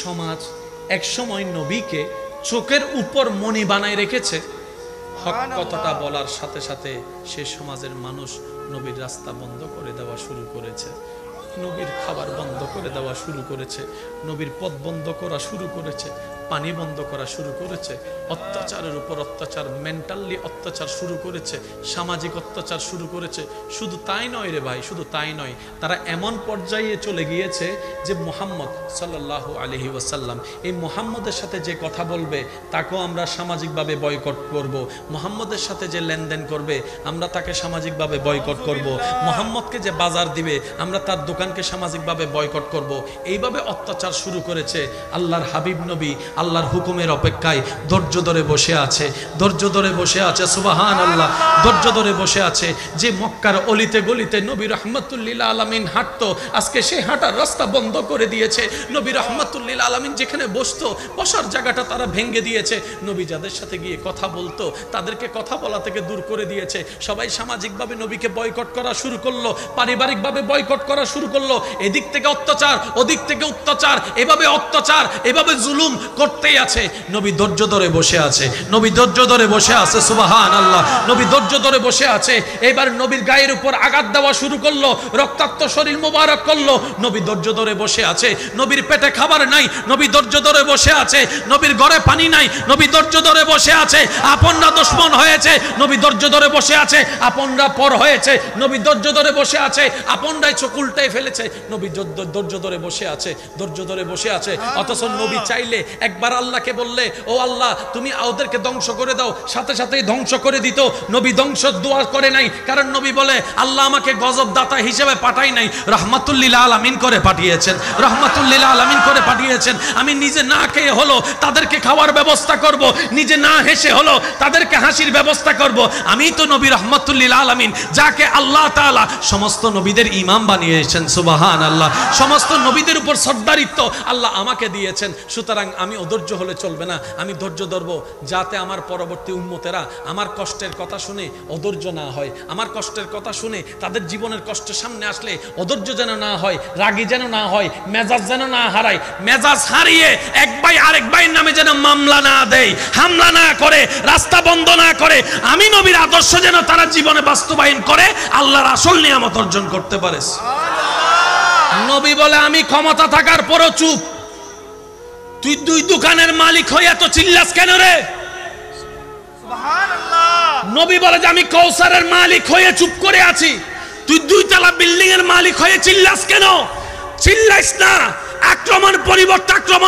সমাজ একসময় নবীকে চোখের উপর মণি বানায় রেখেছে। হক কথাটা বলার সাথে সাথে সে সমাজের মানুষ নবীর রাস্তা বন্ধ করে দেওয়া শুরু করেছে, নবীর খাবার বন্ধ করে দেওয়া শুরু করেছে, নবীর পথ বন্ধ করা শুরু করেছে, পানি বন্ধ করা শুরু করেছে, অত্যাচারের উপর অত্যাচার, মেন্টালি অত্যাচার শুরু করেছে, সামাজিক অত্যাচার শুরু করেছে। শুধু তাই নয় রে ভাই, শুধু তাই নয়, তারা এমন পর্যায়ে চলে গিয়েছে যে মুহাম্মদ সাল্লাল্লাহু আলাইহি ওয়াসাল্লাম, এই মুহাম্মদের সাথে যে কথা বলবে তাকেও আমরা সামাজিকভাবে বয়কট করব, মুহাম্মদের সাথে যে লেনদেন করবে আমরা তাকে সামাজিকভাবে বয়কট করব, মুহাম্মদকে যে বাজার দিবে আমরা তার দোকানকে সামাজিকভাবে বয়কট করব। এইভাবে অত্যাচার শুরু করেছে। আল্লাহর হাবিব নবী আল্লাহর হুকুমের অপেক্ষায় ধৈর্য ধরে বসে আছে, ধৈর্য ধরে বসে আছে, সুবহানাল্লাহ, ধৈর্য ধরে বসে আছে। যে মক্কার অলিতে গলিতে নবী রাহমাতুল লিল আলামিন হাঁটতো, আজকে সেই হাঁটার রাস্তা বন্ধ করে দিয়েছে। নবী রাহমাতুল লিল আলামিন যেখানে বসতো, বসার জায়গাটা তারা ভেঙে দিয়েছে। নবী যাদের সাথে গিয়ে কথা বলতো তাদেরকে কথা বলা থেকে দূর করে দিয়েছে। সবাই সামাজিকভাবে নবীকে বয়কট করা শুরু করলো, পারিবারিকভাবে বয়কট করা শুরু করলো। এদিক থেকে অত্যাচার, ওদিক থেকে অত্যাচার, এভাবে অত্যাচার, এভাবে জুলুম করতেই আছে। নবী ধৈর্য ধরে বসে আছে, নবী ধৈর্য ধরে বসে আছে, সুবহানাল্লাহ, নবী ধৈর্য ধরে বসে আছে। এবার নবীর গায়ের উপর আঘাত দেওয়া শুরু করলো, রক্তাক্ত শরীর মোবারক করলো, নবী ধৈর্য ধরে বসে আছে। নবীর পেটে খাবার নাই, নবী ধৈর্য ধরে বসে আছে। নবীর ঘরে পানি নাই, নবী ধৈর্য ধরে বসে আছে। আপনরা দুশমন হয়েছে, নবী ধৈর্য ধরে বসে আছে। আপনরা পর হয়েছে, নবী ধৈর্য ধরে বসে আছে। আপনরাই চোখ উল্টায় ফেলেছে, নবী ধৈর্য ধরে বসে আছে, ধৈর্য ধরে বসে আছে। অথচ নবী চাইলে একবার আল্লাহকে বললে, ও আল্লাহ তুমি ওদেরকে ধ্বংস করে দাও, সাথে সাথেই ধ্বংস করে দিত। নবী ধ্বংস দোয়া করে নাই, কারণ নবী বলে আল্লাহ আমাকে গজব দাতা হিসেবে পাঠাই নাই, রাহমাতুল লিল আলামিন করে পাঠিয়েছেন, রাহমাতুল লিল আলামিন করে পাঠিয়েছেন। আমি নিজে না খেয়ে হলো তাদেরকে খাওয়ার ব্যবস্থা করব, নিজে না হেসে হলো তাদেরকে হাসির ব্যবস্থা করব। আমি তো নবী রাহমাতুল লিল আলামিন, যাকে আল্লাহ তাআলা সমস্ত নবীদের ইমাম বানিয়েছেন, সুবহানাল্লাহ, সমস্ত নবীদের উপর সর্দারিত্ব আল্লাহ আমাকে দিয়েছেন। সুতরাং আমি অধৈর্য হলে চলবে না, আমি ধৈর্য ধরব, যাতে আমার পরবর্তী উম্মতেরা আমার কষ্টের কথা শুনে অধৈর্য না হয়, আমার কষ্টের কথা শুনে তাদের জীবনের কষ্টের সামনে আসলে অধৈর্য যেন না হয়, রাগী যেন না হয়, মেজাজ যেন না হারায়, মেজাজ হারিয়ে এক ভাই আরেক ভাইয়ের নামে যেন মামলা না দেয়, হামলা না করে, রাস্তা বন্ধ না করে। আমি নবীর আদর্শ যেন তারা জীবনে বাস্তবায়ন করে আল্লাহর আসল নিয়ামত অর্জন করতে পারে। নবী বলে আমি ক্ষমতা থাকার পরও চুপ। তুই দুই দোকানের মালিক হয়ে এত চিল্লাস কেন রে? সুবহানাল্লাহ। নবী বলে যে আমি কৌসারের মালিক হয়ে চুপ করে আছি, তুই দুইতলা বিল্ডিং এর মালিক হয়ে চিল্লাস কেন? চিল্লাইস না, আক্রমণ পরিবর্তে আক্রমণ